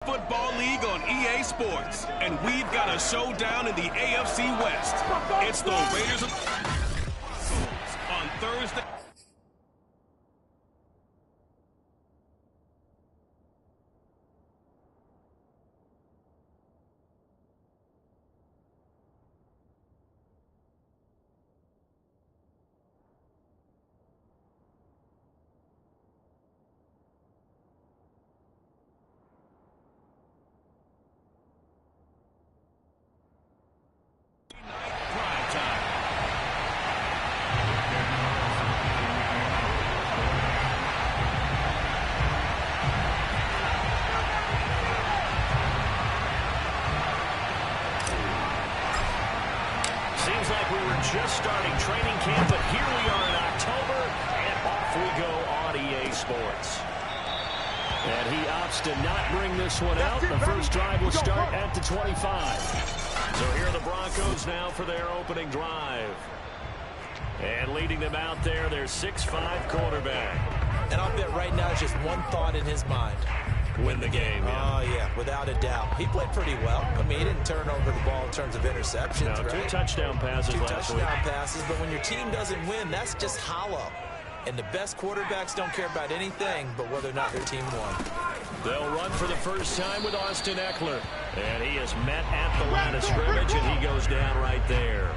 Football League on EA Sports, and we've got a showdown in the AFC West. It's the Raiders on Thursday. Seems like we were just starting training camp, but here we are in October, and off we go on EA Sports. And he opts to not bring this one out. The first drive will start at the 25. So here are the Broncos now for their opening drive. And leading them out there, their 6'5" quarterback. And I'll bet right now it's just one thought in his mind. Win the game, yeah. Oh, yeah, without a doubt. He played pretty well. I mean, he didn't turn over the ball in terms of interceptions, no, right? 2 touchdown passes last week. 2 touchdown passes, but when your team doesn't win, that's just hollow. And the best quarterbacks don't care about anything but whether or not their team won. They'll run for the first time with Austin Ekeler. And he is met at the line of scrimmage, and he goes down right there.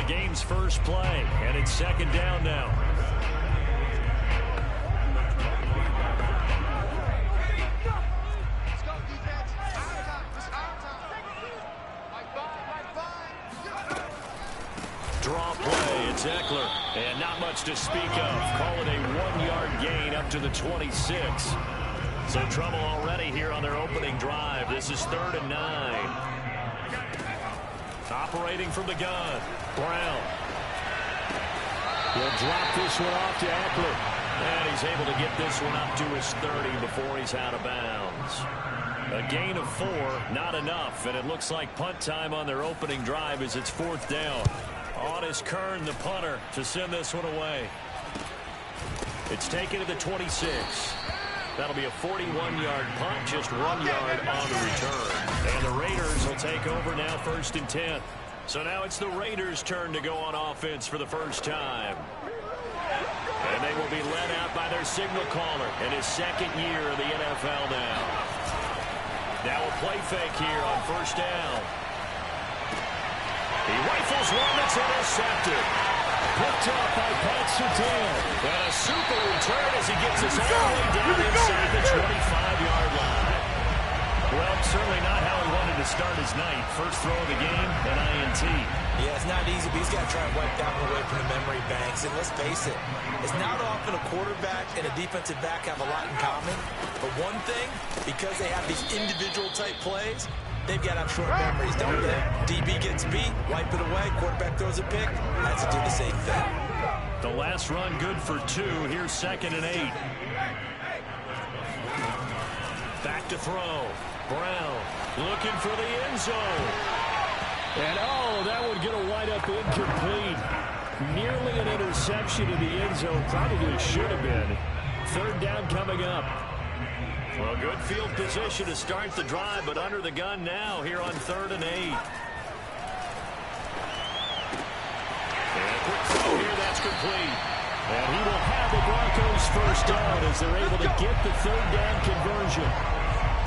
Game's first play, and it's second down now. Draw play, it's Ekeler, and not much to speak of. Call it a 1-yard gain up to the 26. So trouble already here on their opening drive. This is 3rd and 9. Operating from the gun, Brown. He'll drop this one off to Ekeler. And he's able to get this one up to his 30 before he's out of bounds. A gain of 4, not enough. And it looks like punt time on their opening drive as it's 4th down. On is Kern, the punter, to send this one away. It's taken to the 26. That'll be a 41-yard punt, just 1 yard on the return. And the Raiders will take over now, 1st and 10. So now it's the Raiders' turn to go on offense for the first time. And they will be led out by their signal caller in his 2nd year of the NFL now. Now a play fake here on 1st down. He rifles one that's intercepted. Picked up by Pat Surtain. And a super return as he gets us all the way down inside the 25-yard line. Well, certainly not how he wanted to start his night. First throw of the game, an INT. Yeah, it's not easy, but he's got to try and wipe that one away from the memory banks. And let's face it, it's not often a quarterback and a defensive back have a lot in common. But one thing, because they have these individual type plays, they've got to have short memories, don't they? DB gets beat, wipe it away, quarterback throws a pick, has to do the same thing. The last run good for 2. Here's 2nd and 8. Back to throw. Brown looking for the end zone. And oh, that would get a wide up incomplete. Nearly an interception in the end zone. Probably should have been. 3rd down coming up. Well, good field position to start the drive, but under the gun now here on 3rd and 8. And a quick throw here, that's complete. And he will have the Broncos first down as they're able to get the 3rd down conversion.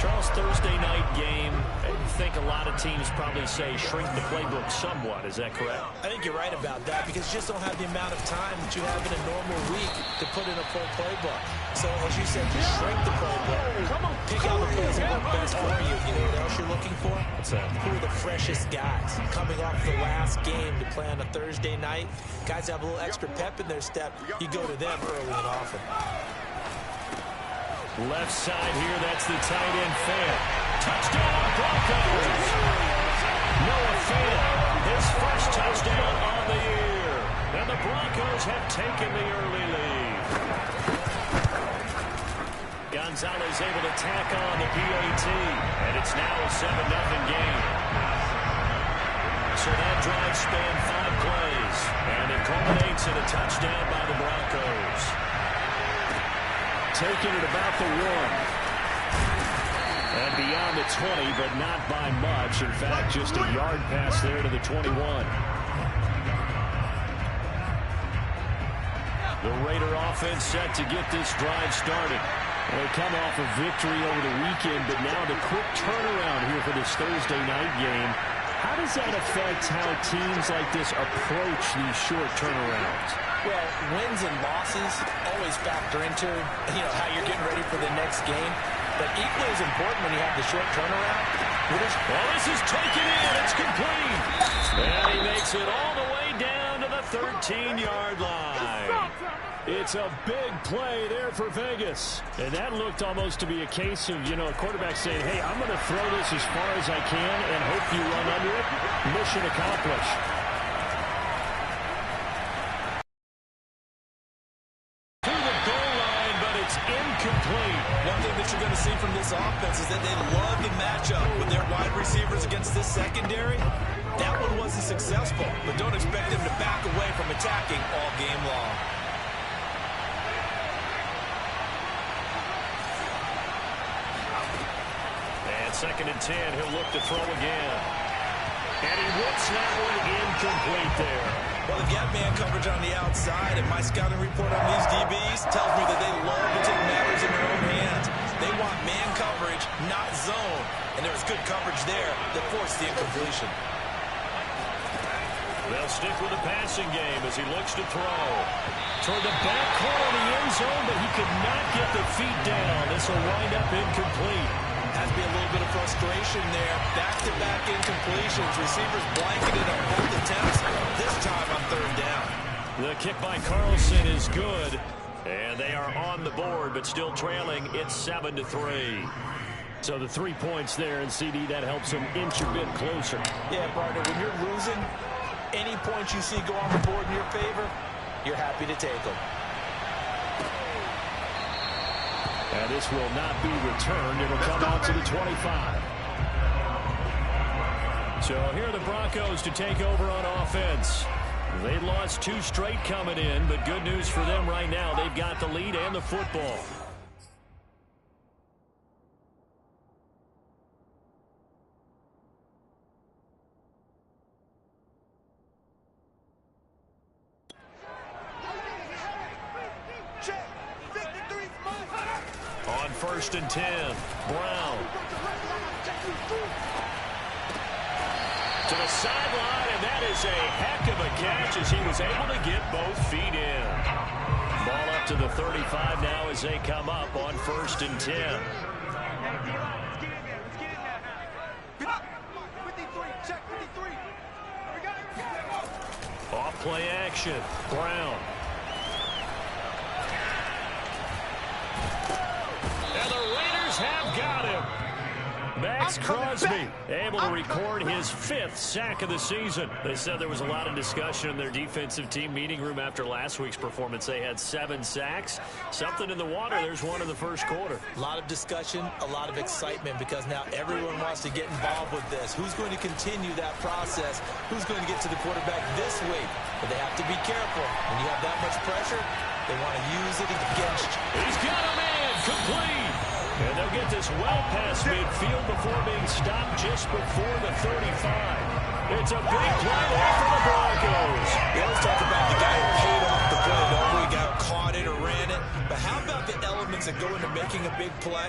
Charles, Thursday night game, I think a lot of teams probably say shrink the playbook somewhat. Is that correct? I think you're right about that because you just don't have the amount of time that you have in a normal week to put in a full playbook. So, as you said, just shrink the playbook. Pick out the plays that work best for you. You know what else you're looking for? What's that? Who are the freshest guys coming off the last game to play on a Thursday night? Guys have a little extra pep in their step. You go to them early and often. Left side here, that's the tight end Fant. Touchdown Broncos! Noah Fant, his first touchdown on the year. And the Broncos have taken the early lead. Gonzalez able to tack on the PAT. And it's now a 7-0 game. So that drive spanned 5 plays. And it culminates in a touchdown by the Broncos. Taking it about the 1. And beyond the 20, but not by much. In fact, just a yard pass there to the 21. The Raider offense set to get this drive started. They come off a victory over the weekend, but now the quick turnaround here for this Thursday night game. How does that affect how teams like this approach these short turnarounds? Well, wins and losses always factor into, how you're getting ready for the next game. But equally as important when you have the short turnaround. Well, this is taken in. It's complete. And he makes it all the way down to the 13-yard line. It's a big play there for Vegas. And that looked almost to be a case of, a quarterback saying, hey, I'm going to throw this as far as I can and hope you run under it. Mission accomplished. Incomplete. One thing that you're going to see from this offense is that they love the matchup with their wide receivers against this secondary. That one wasn't successful, but don't expect them to back away from attacking all game long. And 2nd and 10, he'll look to throw again. And he whips that one incomplete there. Well, they've got man coverage on the outside, and my scouting report on these DBs tells me that they love to take matters in their own hands. They want man coverage, not zone, and there was good coverage there that forced the incompletion. They'll stick with the passing game as he looks to throw. Toward the back corner of the end zone, but he could not get the feet down. This will wind up incomplete. Has to be a little bit of frustration there. Back-to-back incompletions. Receivers blanketed on both attempts. This time on 3rd down. The kick by Carlson is good. And they are on the board, but still trailing. It's 7-3. So the 3 points there, and CD, that helps them inch a bit closer. Yeah, partner, when you're losing, any points you see go on the board in your favor, you're happy to take them. And this will not be returned. It'll come out to the 25. So here are the Broncos to take over on offense. They lost 2 straight coming in, but good news for them right now. They've got the lead and the football. On 1st and 10, Brown. To the sideline, and that is a heck of a catch as he was able to get both feet in. Ball up to the 35 now as they come up on 1st and 10. Off play action, Brown. And the Raiders have got him. Max Crosby able to record his 5th sack of the season. They said there was a lot of discussion in their defensive team meeting room after last week's performance. They had 7 sacks. Something in the water. There's one in the first quarter. A lot of discussion, a lot of excitement because now everyone wants to get involved with this. Who's going to continue that process? Who's going to get to the quarterback this week? But they have to be careful. When you have that much pressure, they want to use it against you. He's got a man complete. And they'll get this well past midfield before being stopped just before the 35. It's a big play there for the Broncos. We always talk about the guy who paid off the play, don't we? Got caught it or ran it. But how about the elements that go into making a big play?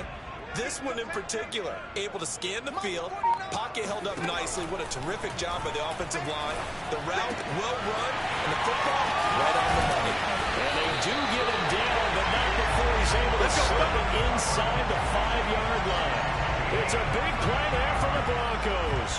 This one in particular, able to scan the field, pocket held up nicely. What a terrific job by the offensive line. The route well run, and the football right on the money. And they do get him down, but not before he's able to slip it inside the 5-yard line. It's a big play there for the Broncos.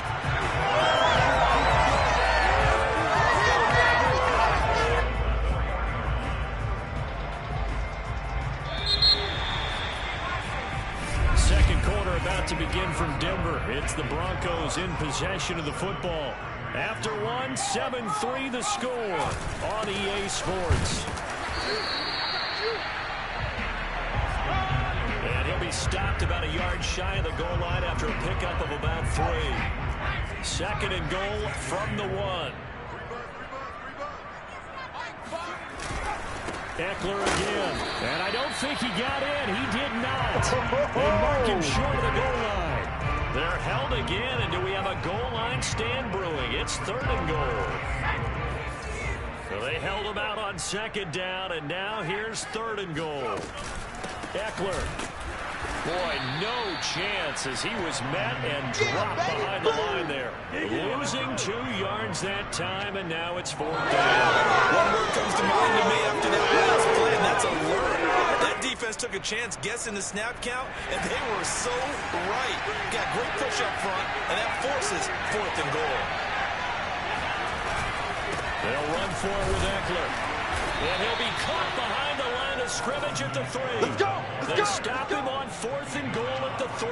Second quarter about to begin from Denver. It's the Broncos in possession of the football. After one, 7-3 the score on EA Sports. And he'll be stopped about a yard shy of the goal line after a pickup of about 3. Second and goal from the 1. Eckler again. And I don't think he got in. He did not. They mark him short of the goal line. They're held again, and do we have a goal line stand brewing? It's 3rd and goal. So they held him out on 2nd down, and now here's 3rd and goal. Eckler. Boy, no chance as he was met and dropped behind the line there. Losing 2 yards that time, and now it's 4th down. One word comes to mind to me after that last play, and that's alert. That defense took a chance guessing the snap count, and they were so right. Got great push up front, and that forces 4th and goal. They'll run for it with Eckler. And he'll be caught behind the line of scrimmage at the 3. They stop him on 4th and goal at the 3.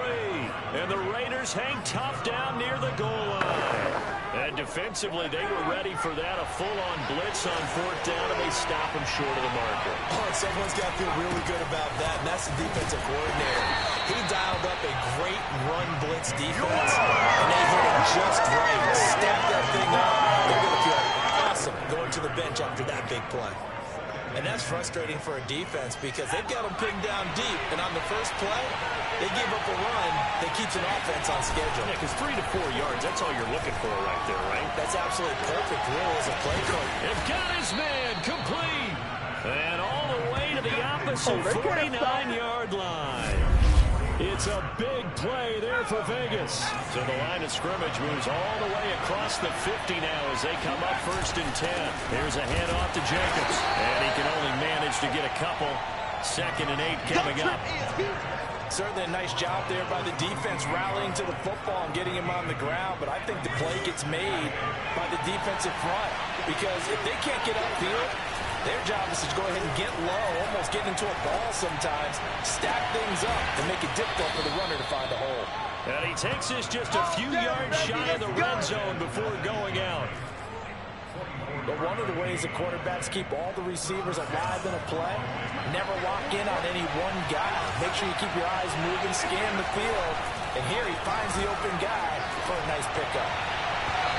And the Raiders hang tough down near the goal line. And defensively, they were ready for that. A full-on blitz on 4th down, and they stop him short of the marker. Oh, and someone's got to feel really good about that, and that's the defensive coordinator. He dialed up a great run blitz defense, and they hit it just right. Stack that thing up. They're going to feel awesome going to the bench after that big play. And that's frustrating for a defense because they've got them pinned down deep. And on the first play, they give up a run that keeps an offense on schedule. Yeah, because 3 to 4 yards, that's all you're looking for right there, right? That's absolutely perfect, really, as a play code. They've got his man complete. And all the way to the opposite 49-yard line. It's a big play there for Vegas. So the line of scrimmage moves all the way across the 50 now as they come up 1st and 10. Here's a handoff to Jacobs. And he can only manage to get a couple. 2nd and 8 coming up. Certainly a nice job there by the defense rallying to the football and getting him on the ground. But I think the play gets made by the defensive front. Because if they can't get upfield, their job is to go ahead and get low, almost get into a ball sometimes, stack things up, and make it difficult for the runner to find a hole. And he takes this just a few yards shy of the red zone before going out. But one of the ways the quarterbacks keep all the receivers alive in a play, never lock in on any one guy. Make sure you keep your eyes moving, scan the field, and here he finds the open guy for a nice pickup.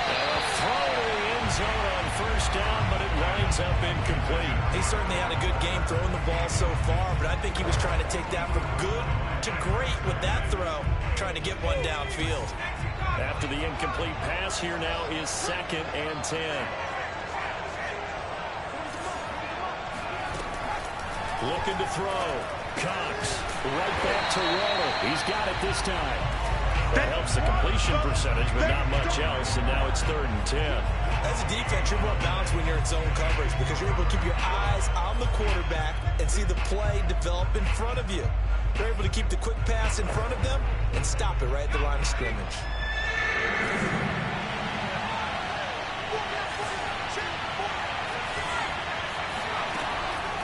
A throw to the end zone on 1st down, but it winds up incomplete. He certainly had a good game throwing the ball so far, but I think he was trying to take that from good to great with that throw, trying to get one downfield. After the incomplete pass, here now is 2nd and 10. Looking to throw. Cox right back to Waller. He's got it this time. That helps the completion percentage, but not much else, and now it's 3rd and 10. As a defense, you're more balanced when you're in zone coverage because you're able to keep your eyes on the quarterback and see the play develop in front of you. You're able to keep the quick pass in front of them and stop it right at the line of scrimmage.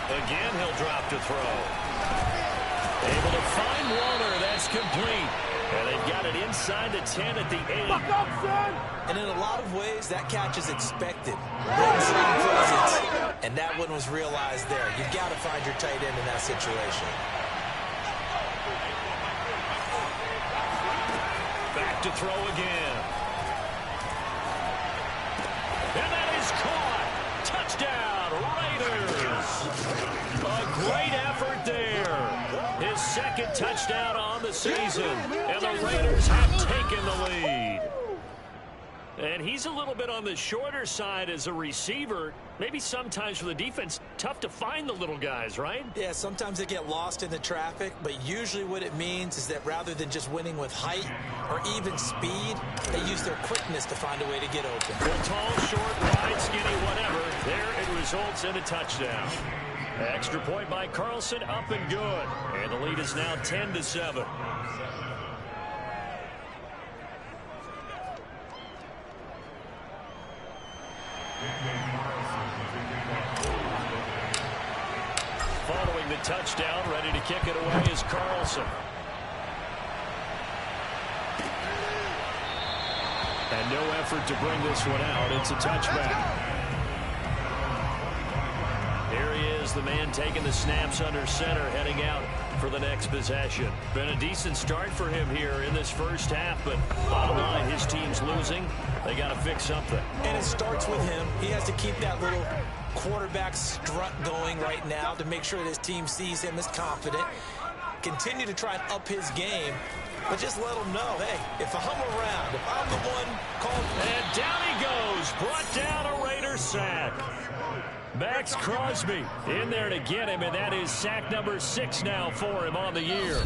Again, he'll drop to throw. Able to find Waller. That's complete. And they've got it inside the 10 at the 8. And in a lot of ways, that catch is expected. Red zone presence. And that one was realized there. You've got to find your tight end in that situation. Back to throw again. And that is caught. Touchdown, Raiders. A great effort there. His 2nd touchdown on the season. And the Raiders have taken the lead. And he's a little bit on the shorter side as a receiver. Maybe sometimes for the defense, tough to find the little guys, right? Yeah, sometimes they get lost in the traffic, but usually what it means is that rather than just winning with height or even speed, they use their quickness to find a way to get open. Well, tall, short, wide, skinny, whatever. There it results in a touchdown. Extra point by Carlson, up and good. And the lead is now 10-7. Following the touchdown, ready to kick it away is Carlson. And no effort to bring this one out. It's a touchback. Here he is, the man taking the snaps under center, heading out for the next possession. Been a decent start for him here in this first half, but bottom line, his team's losing. They got to fix something. And it starts with him. He has to keep that little quarterback strut going right now to make sure that his team sees him as confident. Continue to try and up his game, but just let him know, hey, if I'm around, if I'm the one called. And down he goes, brought down a Raider sack. Max Crosby in there to get him, and that is sack number 6 now for him on the year.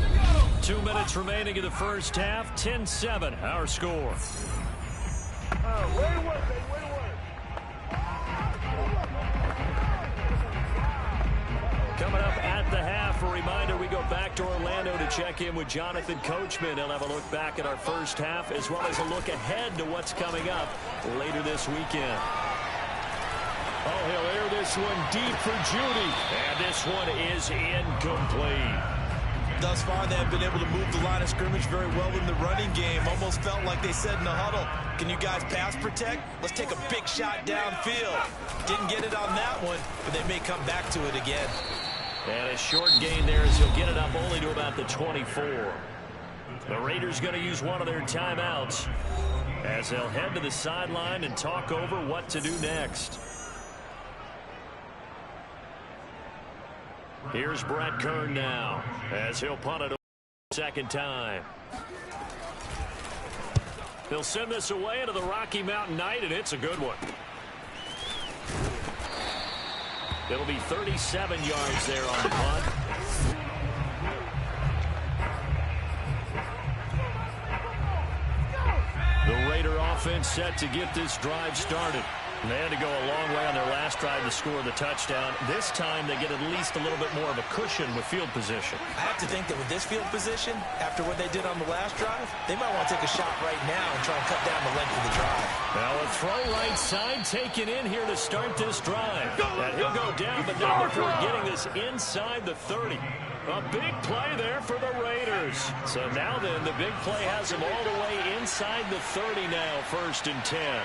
2 minutes remaining in the first half, 10-7, our score. Coming up at the half, a reminder, we go back to Orlando to check in with Jonathan Coachman. He'll have a look back at our first half as well as a look ahead to what's coming up later this weekend. Oh, he'll air this one deep for Judy. And this one is incomplete. Thus far, they have been able to move the line of scrimmage very well in the running game. Almost felt like they said in the huddle, can you guys pass protect? Let's take a big shot downfield. Didn't get it on that one, but they may come back to it again. And a short gain there as he'll get it up only to about the 24. The Raiders going to use one of their timeouts as they'll head to the sideline and talk over what to do next. Here's Brett Kern now as he'll punt it a second time. He'll send this away into the Rocky Mountain night, and it's a good one. It'll be 37 yards there on the punt. The Raider offense set to get this drive started. They had to go a long way on their last drive to score the touchdown. This time they get at least a little bit more of a cushion with field position. I have to think that with this field position, after what they did on the last drive, they might want to take a shot right now and try and cut down the length of the drive. Now a throw right side taken in here to start this drive. And he'll go down, but not before getting this inside the 30. A big play there for the Raiders. So now then, the big play has him all the way inside the 30 now, 1st and 10.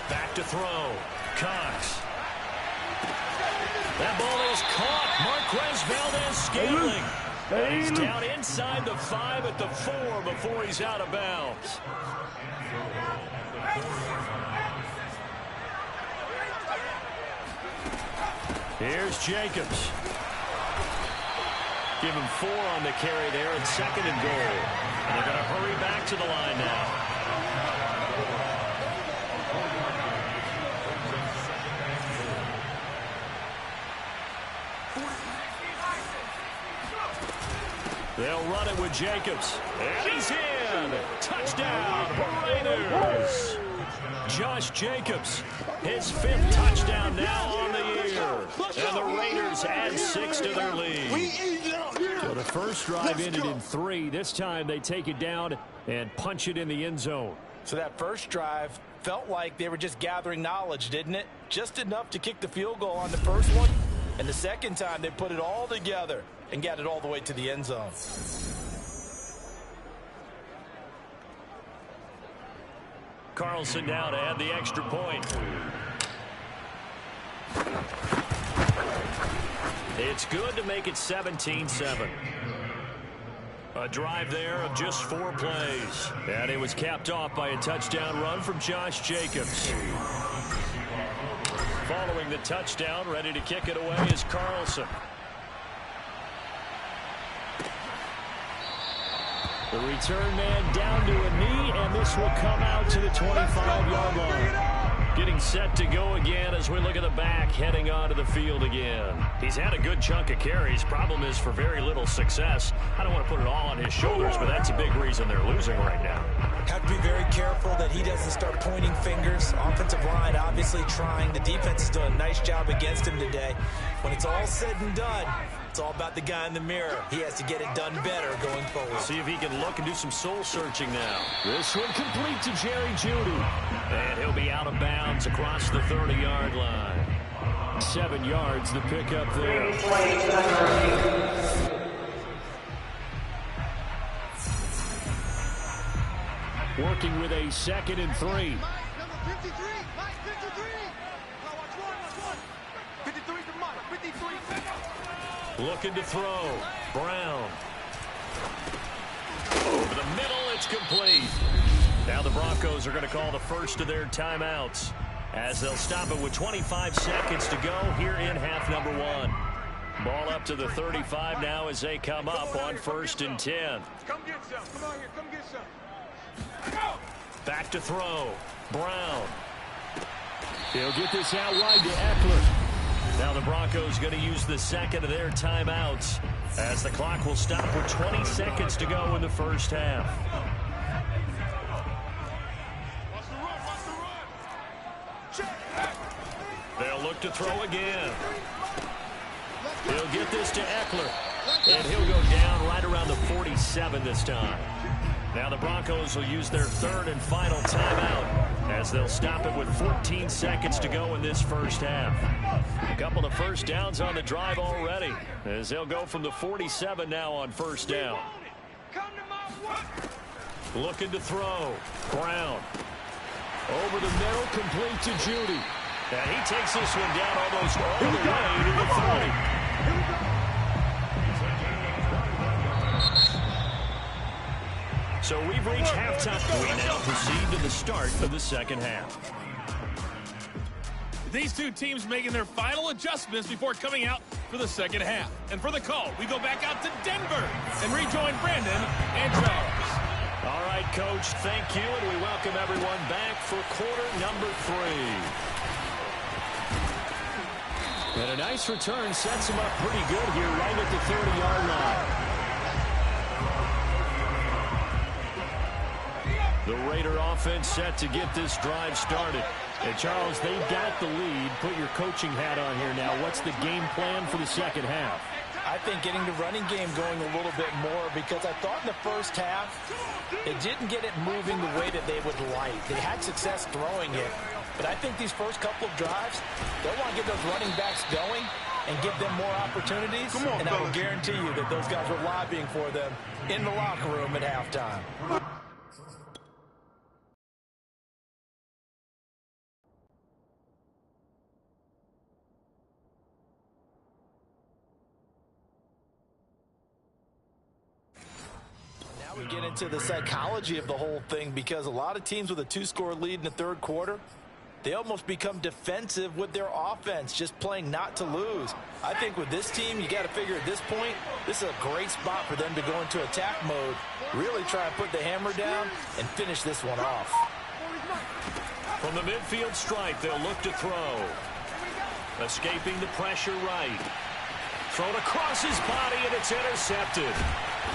Back to throw. Cox. That ball is caught. Marquez Valdez-Scantling. And he's down inside the 5 at the 4 before he's out of bounds. Here's Jacobs. Give him 4 on the carry there at 2nd and goal. And they're going to hurry back to the line now. They'll run it with Jacobs. And he's in. Touchdown, Raiders. Josh Jacobs, his 5th touchdown now on the year. And the Raiders add 6 to their lead. So the first drive ended in 3. This time they take it down and punch it in the end zone. So that first drive felt like they were just gathering knowledge, didn't it? Just enough to kick the field goal on the first one. And the second time they put it all together and got it all the way to the end zone. Carlson now to add the extra point. It's good to make it 17-7. A drive there of just 4 plays. And it was capped off by a touchdown run from Josh Jacobs. Following the touchdown, ready to kick it away is Carlson. The return man down to a knee, and this will come out to the 25-yard line. Getting set to go again as we look at the back, heading onto the field again. He's had a good chunk of carries. Problem is for very little success. I don't want to put it all on his shoulders, but that's a big reason they're losing right now. Have to be very careful that he doesn't start pointing fingers. Offensive line obviously trying. The defense is doing a nice job against him today. When it's all said and done, it's all about the guy in the mirror. He has to get it done better going forward. See if he can look and do some soul searching now. This one complete to Jerry Jeudy. And he'll be out of bounds across the 30-yard line. 7 yards the pickup there. Working with a 2nd and 3. Looking to throw. Brown. Over the middle, it's complete. Now the Broncos are going to call the first of their timeouts as they'll stop it with 25 seconds to go here in half number 1. Ball up to the 35 now as they come up on 1st and 10. Come get some. Come on here. Come get some. Back to throw. Brown. He'll get this out wide to Eckler. Now the Broncos going to use the 2nd of their timeouts as the clock will stop with 20 seconds to go in the first half. They'll look to throw again. He'll get this to Eckler. And he'll go down right around the 47 this time. Now the Broncos will use their 3rd and final timeout as they'll stop it with 14 seconds to go in this first half. A couple of first downs on the drive already as they'll go from the 47 now on 1st down. Looking to throw. Brown. Over the middle, complete to Jeudy. And he takes this one down almost all the way to the 30. So we've reached halftime. We now proceed to the start of the second half. These two teams making their final adjustments before coming out for the second half. And for the call, we go back out to Denver and rejoin Brandon and Charles. All right, Coach, thank you, and we welcome everyone back for quarter number 3. And a nice return sets him up pretty good here right at the 30-yard line. The Raider offense set to get this drive started. And Charles, they've got the lead. Put your coaching hat on here now. What's the game plan for the second half? I think getting the running game going a little bit more because I thought in the first half they didn't get it moving the way that they would like. They had success throwing it. But I think these first couple of drives, they'll want to get those running backs going and give them more opportunities. And I will guarantee you that those guys were lobbying for them in the locker room at halftime. We get into the psychology of the whole thing because a lot of teams with a 2-score lead in the third quarter, they almost become defensive with their offense, just playing not to lose. I think with this team, you got to figure at this point, this is a great spot for them to go into attack mode, really try and put the hammer down and finish this one off. From the midfield stripe, they'll look to throw. Escaping the pressure right. Thrown across his body, and it's intercepted.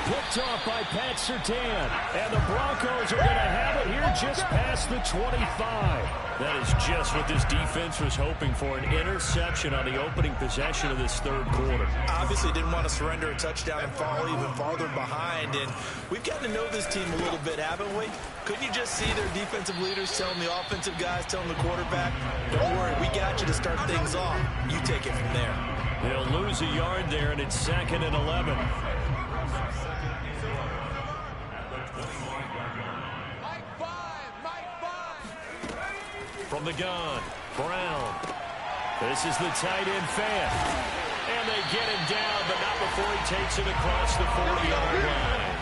Picked off by Pat Surtain. And the Broncos are going to have it here just past the 25. That is just what this defense was hoping for, an interception on the opening possession of this third quarter. Obviously didn't want to surrender a touchdown and fall even farther behind. And we've gotten to know this team a little bit, haven't we? Couldn't you just see their defensive leaders telling the offensive guys, telling the quarterback, don't worry, we got you to start things off. You take it from there. They'll lose a yard there, and it's 2nd and 11. From the gun, Brown. This is the tight end fan. And they get him down, but not before he takes it across the 40-yard line.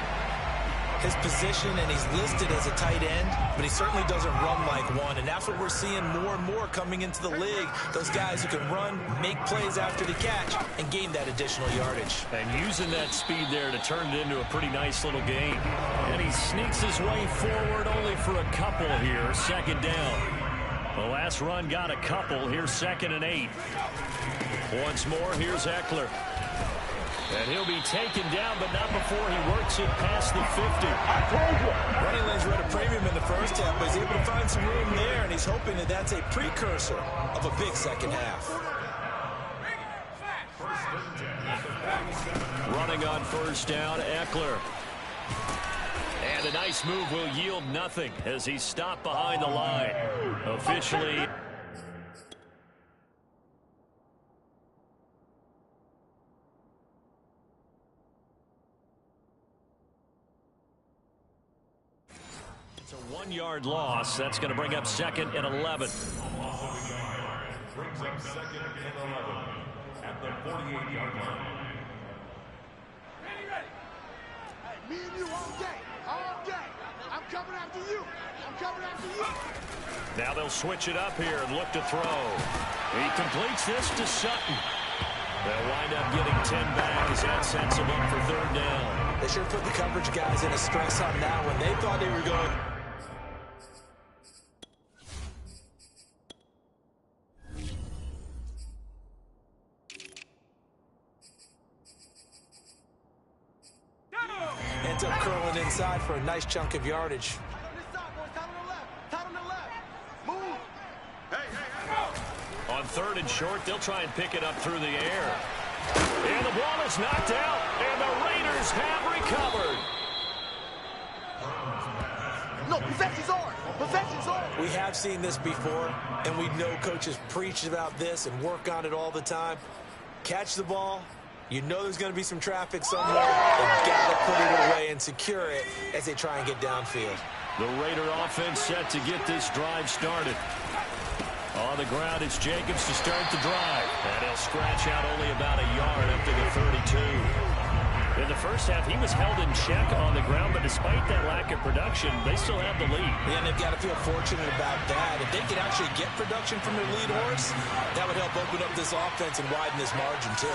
his position, and he's listed as a tight end, but he certainly doesn't run like one, and that's what we're seeing more and more coming into the league. Those guys who can run, make plays after the catch, and gain that additional yardage. And using that speed there to turn it into a pretty nice little gain. And he sneaks his way forward only for a couple here. Second down. The last run got a couple. Here's 2nd and 8. Once more, here's Ekeler. And he'll be taken down, but not before he works it past the 50. Running lanes were at a premium in the first half, but he's able to find some room there, and he's hoping that that's a precursor of a big second half. Running on first down, Ekeler. And a nice move will yield nothing as he's stopped behind the line. Officially. It's a 1-yard loss. That's going to bring up 2nd and 11. Brings up 2nd and 11 at the 48-yard line. Me and you all day. All day. I'm coming after you. I'm coming after you. Now they'll switch it up here and look to throw. He completes this to Sutton. They'll wind up getting 10 back as that sets him up for 3rd down. They sure put the coverage guys in a stress on that one. They thought they were going. Ends up curling inside for a nice chunk of yardage. On 3rd and short, they'll try and pick it up through the air. And the ball is knocked out, and the Raiders have recovered. No, possession's on. Possession's on. We have seen this before, and we know coaches preach about this and work on it all the time. Catch the ball. You know there's going to be some traffic somewhere. They've got to put it away and secure it as they try and get downfield. The Raider offense set to get this drive started. On the ground, it's Jacobs to start the drive. And he'll scratch out only about a yard up to the 32. In the first half, he was held in check on the ground, but despite that lack of production, they still have the lead. Yeah, and they've got to feel fortunate about that. If they could actually get production from their lead horse, that would help open up this offense and widen this margin, too.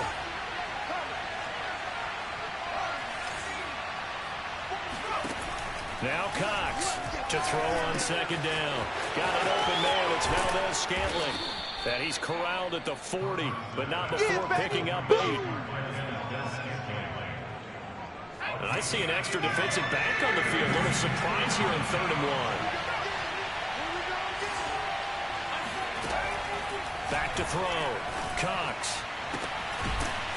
Now Cox to throw on 2nd down. Got an open man. It's Valdes-Scantling. And he's corralled at the 40, but not before picking up 8. And I see an extra defensive back on the field. A little surprise here on 3rd and 1. Back to throw. Cox.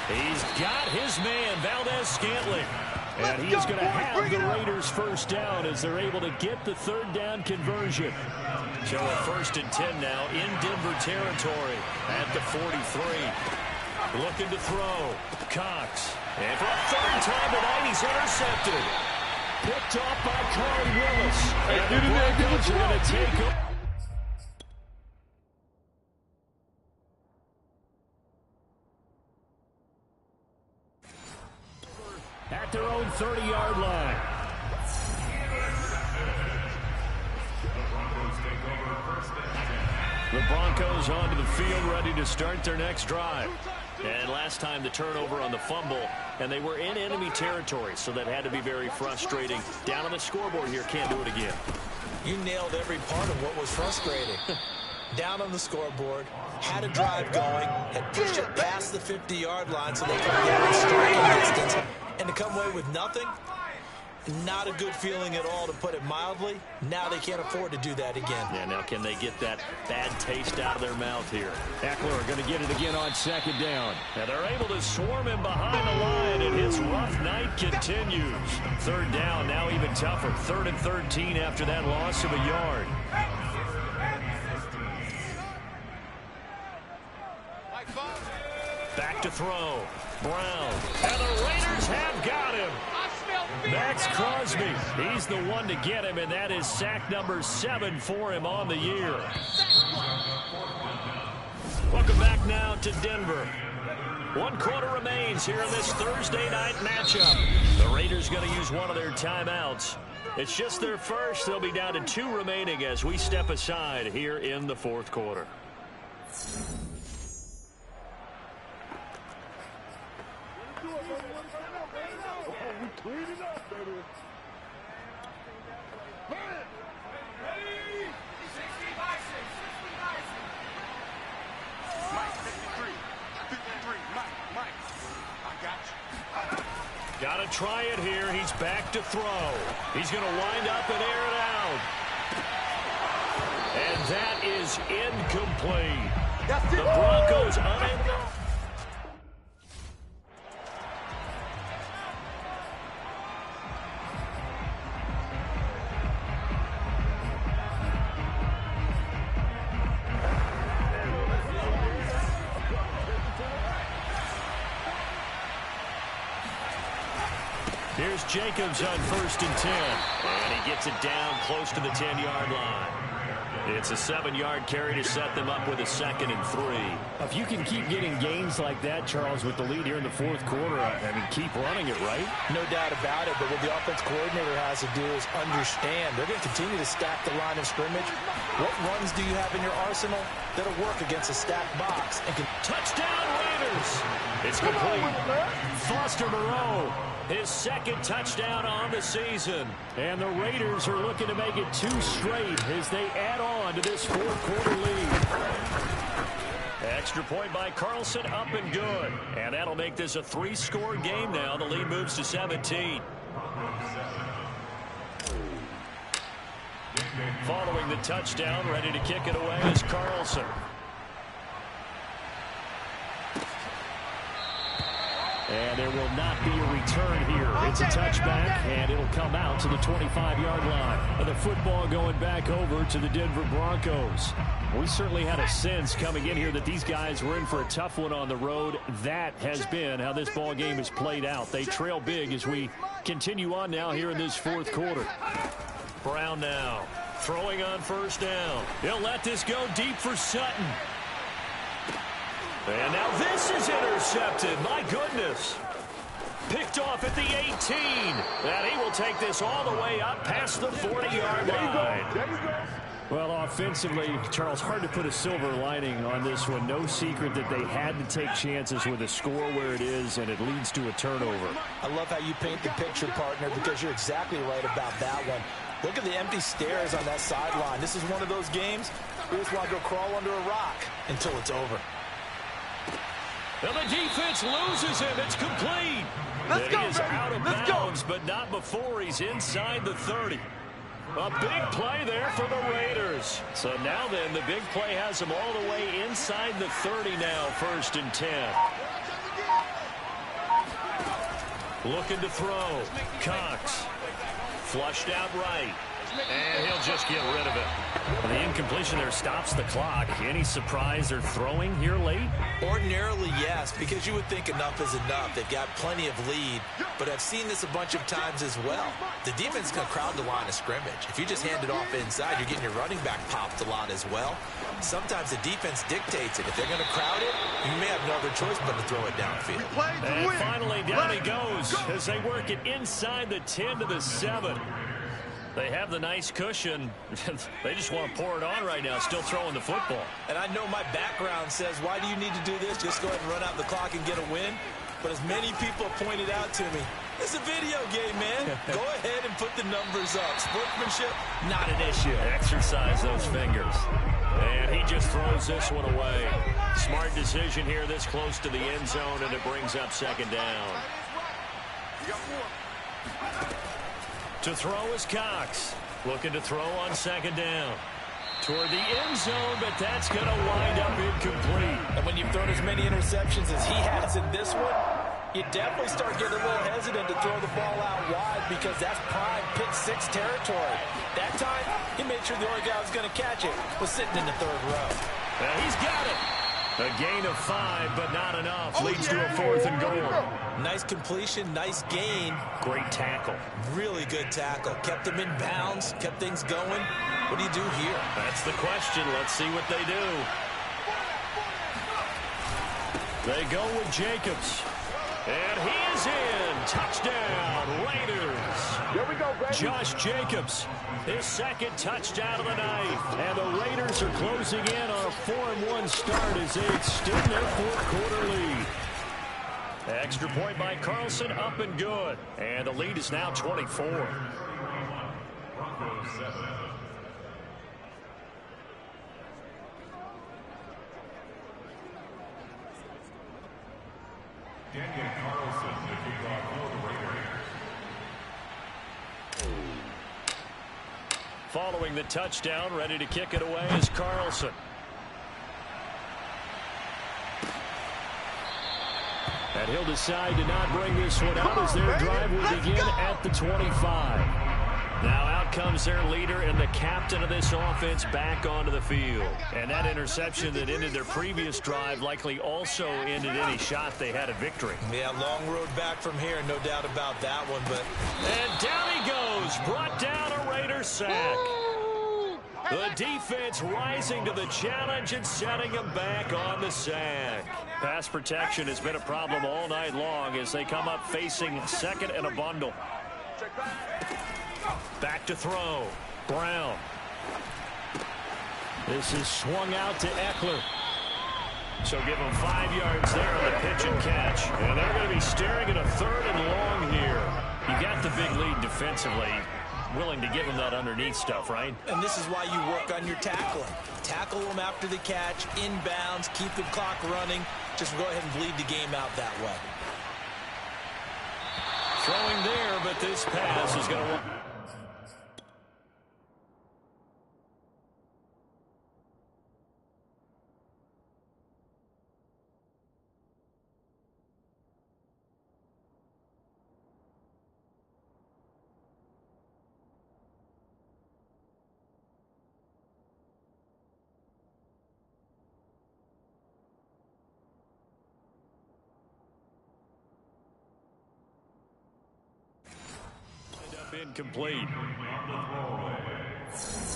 He's got his man, Valdes-Scantling. And he's going to have the Raiders first down as they're able to get the 3rd down conversion. So a 1st and 10 now in Denver territory at the 43. Looking to throw. Cox. And for a 3rd time tonight, he's intercepted. Picked off by Carl Willis. And the Broncos are going to take him. At their own 30-yard line. The Broncos onto the field, ready to start their next drive. And last time the turnover on the fumble, and they were in enemy territory, so that had to be very frustrating. Down on the scoreboard here, can't do it again. You nailed every part of what was frustrating. Down on the scoreboard, had a drive going, had pushed it past the 50-yard line so they could get in striking distance. And to come away with nothing, not a good feeling at all, to put it mildly. Now they can't afford to do that again. Yeah, now can they get that bad taste out of their mouth here? Ekeler going to get it again on 2nd down. And they're able to swarm him behind the line, and his rough night continues. 3rd down, now even tougher. 3rd and 13 after that loss of a yard. Back to throw. Brown. And the Raiders have got him. Max Crosby. He's the one to get him, and that is sack number 7 for him on the year. Welcome back now to Denver. 1 quarter remains here in this Thursday night matchup. The Raiders going to use one of their timeouts. It's just their first. They'll be down to 2 remaining as we step aside here in the 4th quarter. Got to try it here. He's back to throw. He's going to wind up and air it out. And that is incomplete. The Broncos unable. Here's Jacobs on 1st and 10. And he gets it down close to the 10-yard line. It's a 7-yard carry to set them up with a 2nd and 3. If you can keep getting gains like that, Charles, with the lead here in the 4th quarter, I mean, keep running it, right? No doubt about it, but what the offense coordinator has to do is understand they're going to continue to stack the line of scrimmage. What runs do you have in your arsenal that'll work against a stacked box? And touchdown, Raiders! It's complete. Foster Moreau, his 2nd touchdown on the season. And the Raiders are looking to make it 2 straight as they add on to this 4th quarter lead. Extra point by Carlson, up and good. And that'll make this a 3-score game now. The lead moves to 17. Following the touchdown, ready to kick it away is Carlson. And there will not be a return here. It's a touchback, and it'll come out to the 25-yard line. And the football going back over to the Denver Broncos. We certainly had a sense coming in here that these guys were in for a tough one on the road. That has been how this ball game has played out. They trail big as we continue on now here in this 4th quarter. Brown now throwing on 1st down. He'll let this go deep for Sutton. And now this is intercepted. My goodness. Picked off at the 18. And he will take this all the way up past the 40-yard line. Well, offensively, Charles, hard to put a silver lining on this one. No secret that they had to take chances with a score where it is, and it leads to a turnover. I love how you paint the picture, partner, because you're exactly right about that one. Look at the empty stairs on that sideline. This is one of those games we just want to go crawl under a rock until it's over. And the defense loses him. It's complete. He is out of bounds, but not before he's inside the 30. A big play there for the Raiders. So now then, the big play has him all the way inside the 30 now, 1st and 10. Looking to throw. Cox. Flushed out right. And he'll just get rid of it. The incompletion there stops the clock. Any surprise they're throwing here late? Ordinarily, yes, because you would think enough is enough. They've got plenty of lead, but I've seen this a bunch of times as well. The defense is going to crowd the line of scrimmage. If you just hand it off inside, you're getting your running back popped a lot as well. Sometimes the defense dictates it. If they're going to crowd it, you may have no other choice but to throw it downfield. And finally, down he goes as they work it inside the 10 to the 7. They have the nice cushion. They just want to pour it on right now, still throwing the football. And I know my background says, why do you need to do this? Just go ahead and run out the clock and get a win. But as many people have pointed out to me, it's a video game, man. Go ahead and put the numbers up. Sportsmanship, not an issue. Exercise those fingers. And he just throws this one away. Smart decision here this close to the end zone, and it brings up 2nd down. To throw is Cox. Looking to throw on 2nd down. Toward the end zone, but that's going to wind up incomplete. And when you've thrown as many interceptions as he has in this one, you definitely start getting a little hesitant to throw the ball out wide because that's prime pick 6 territory. That time, he made sure the only guy who was going to catch it was sitting in the 3rd row. Now he's got it. A gain of 5, but not enough. Leads to a 4th and goal. Nice completion, nice gain. Great tackle. Really good tackle. Kept him in bounds, kept things going. What do you do here? That's the question. Let's see what they do. They go with Jacobs. And he is in. Touchdown, Raiders. Here we go, baby. Josh Jacobs, his second touchdown of the night. And the Raiders are closing in on a 4-1 start as they extend their fourth-quarter lead. Extra point by Carlson, up and good. And the lead is now 24. Broncos 7. Daniel Carlson, the kickoff for the Raiders. Following the touchdown, ready to kick it away is Carlson. And he'll decide to not bring this one out as their drive will begin at the 25. Now out comes their leader and the captain of this offense back onto the field. And that interception that ended their previous drive likely also ended any shot they had at victory. Yeah, long road back from here, no doubt about that one. And down he goes, brought down a Raider sack. The defense rising to the challenge and setting him back on the sack. Pass protection has been a problem all night long as they come up facing second and a bundle. Back to throw. Brown. This is swung out to Eckler. So give him 5 yards there on the pitch and catch. And they're going to be staring at a 3rd and long here. You got the big lead defensively. Willing to give him that underneath stuff, right? And this is why you work on your tackling. Tackle them after the catch, inbounds, keep the clock running. Just go ahead and bleed the game out that way. Throwing there, but this pass is going to... Incomplete.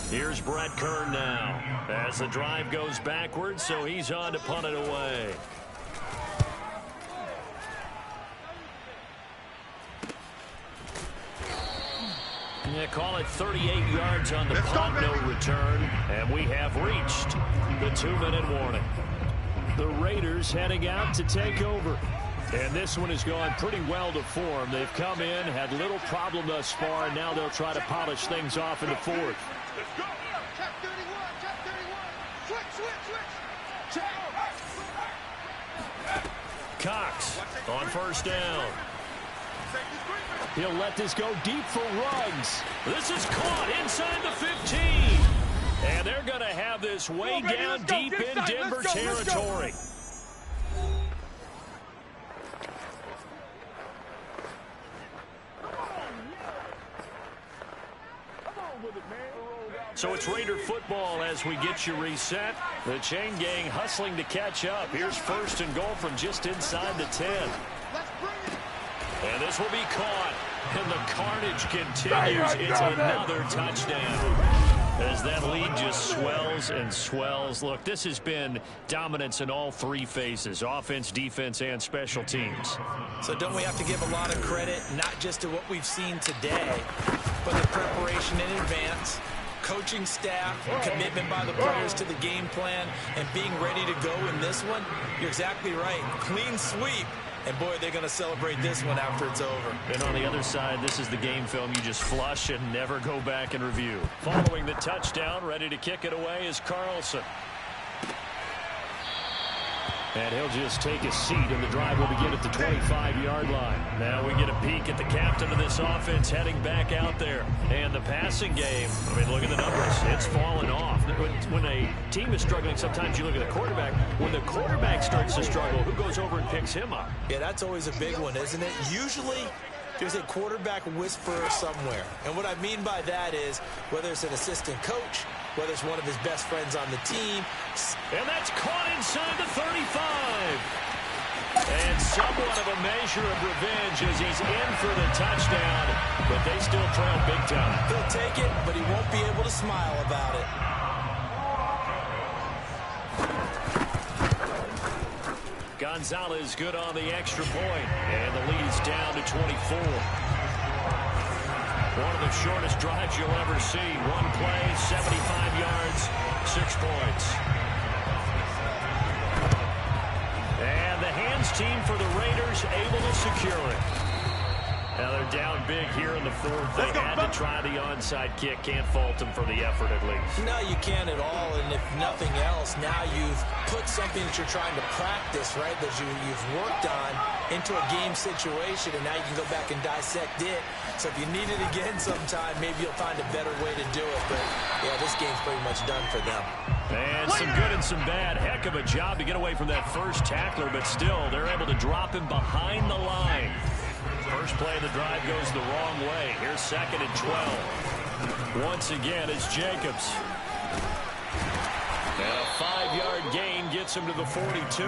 Here's Brett Kern now as the drive goes backwards, so he's on to punt it away. Yeah, call it 38 yards on the punt, no return, and we have reached the 2-minute warning. The Raiders heading out to take over. And this one has gone pretty well to form. They've come in, had little problem thus far, and now they'll try to polish things off in the fourth. Let's go. Check 31. Check 31. Switch. Cox on first down. He'll let this go deep for Ruggs. This is caught inside the 15. And they're going to have this way down deep in Denver territory. So it's Raider football as we get you reset. The chain gang hustling to catch up. Here's first and goal from just inside the 10. And this will be caught. And the carnage continues. It's another touchdown. As that lead just swells and swells. Look, this has been dominance in all 3 phases. Offense, defense, and special teams. So don't we have to give a lot of credit, not just to what we've seen today, but the preparation in advance, coaching staff, commitment by the players to the game plan, and being ready to go in this one? You're exactly right. Clean sweep. And, boy, they're going to celebrate this one after it's over. And on the other side, this is the game film you just flush and never go back and review. Following the touchdown, ready to kick it away is Carlson. And he'll just take a seat, and the drive will begin at the 25-yard line. Now we get a peek at the captain of this offense heading back out there. And the passing game, I mean, look at the numbers. It's fallen off. When a team is struggling, sometimes you look at the quarterback. When the quarterback starts to struggle, who goes over and picks him up? Yeah, that's always a big one, isn't it? Usually, there's a quarterback whisperer somewhere. And what I mean by that is, whether it's an assistant coach, whether it's one of his best friends on the team. And that's caught inside the 35. And somewhat of a measure of revenge as he's in for the touchdown. But they still trail big time. He'll take it, but he won't be able to smile about it. Gonzalez good on the extra point, and the lead's down to 24. One of the shortest drives you'll ever see. One play, 75 yards, 6 points. And the hands team for the Raiders able to secure it. Now they're down big here in the fourth. They had to try the onside kick. Can't fault them for the effort at least. No, you can't at all. And if nothing else, now you've put something that you're trying to practice, right, that you've worked on into a game situation, and now you can go back and dissect it. So if you need it again sometime, maybe you'll find a better way to do it. But, yeah, this game's pretty much done for them. And some good and some bad. Heck of a job to get away from that first tackler, but still, they're able to drop him behind the line. First play of the drive goes the wrong way. Here's 2nd and 12. Once again, it's Jacobs. And a 5-yard gain gets him to the 42.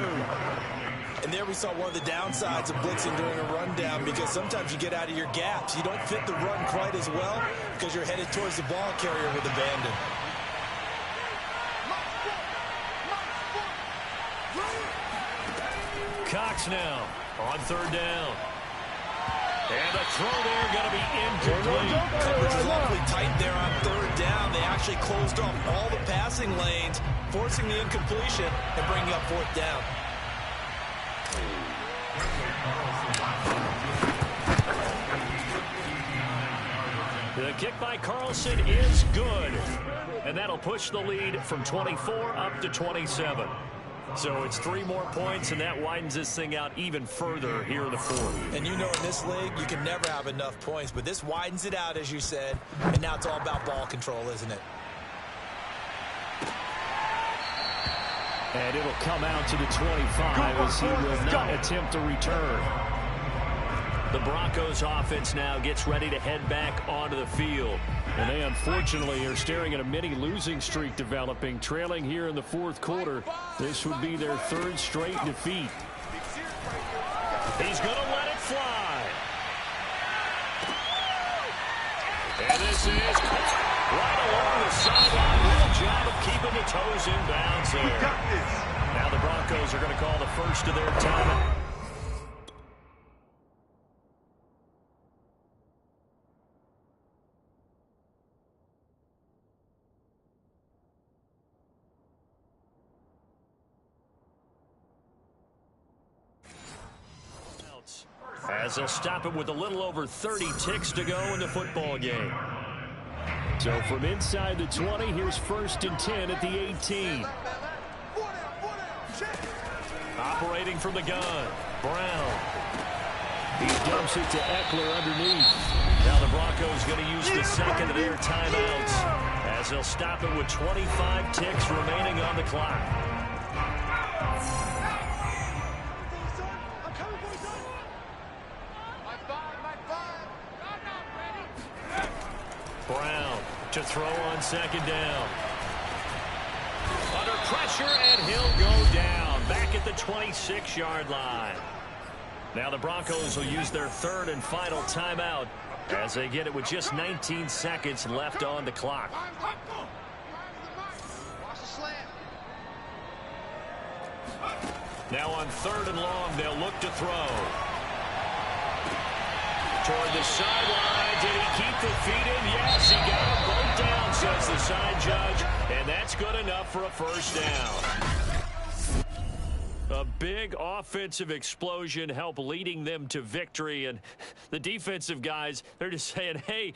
And there we saw one of the downsides of blitzing during a rundown, because sometimes you get out of your gaps. You don't fit the run quite as well because you're headed towards the ball carrier with abandon. Cox now on 3rd down. And the throw there going to be incomplete. Coverage was awfully tight there on 3rd down. They actually closed off all the passing lanes, forcing the incompletion and bringing up 4th down. The kick by Carlson is good. And that'll push the lead from 24 up to 27. So it's 3 more points, and that widens this thing out even further here in the 4th. And you know, in this league, you can never have enough points, but this widens it out, as you said, and now it's all about ball control, isn't it? And it'll come out to the 25 as he will not attempt a return. The Broncos offense now gets ready to head back onto the field. And they unfortunately are staring at a mini losing streak developing, trailing here in the 4th quarter. This would be their 3rd straight defeat. He's going to let it fly. And this is caught right along the sideline. Real job of keeping the toes in bounds there. Now the Broncos are going to call the first of their timeout. As they'll stop it with a little over 30 ticks to go in the football game. So from inside the 20, here's 1st and 10 at the 18. Operating from the gun, Brown. He dumps it to Eckler underneath. Now the Broncos going to use the 2nd of their timeouts as they'll stop it with 25 ticks remaining on the clock. Brown to throw on 2nd down. Under pressure, and he'll go down. Back at the 26-yard line. Now the Broncos will use their 3rd and final timeout as they get it with just 19 seconds left on the clock. Now on 3rd and long, they'll look to throw. Toward the sideline. Did he keep the feet in? Yes, he got them both down, says the side judge. And that's good enough for a 1st down. A big offensive explosion helped leading them to victory. And the defensive guys, they're just saying, hey,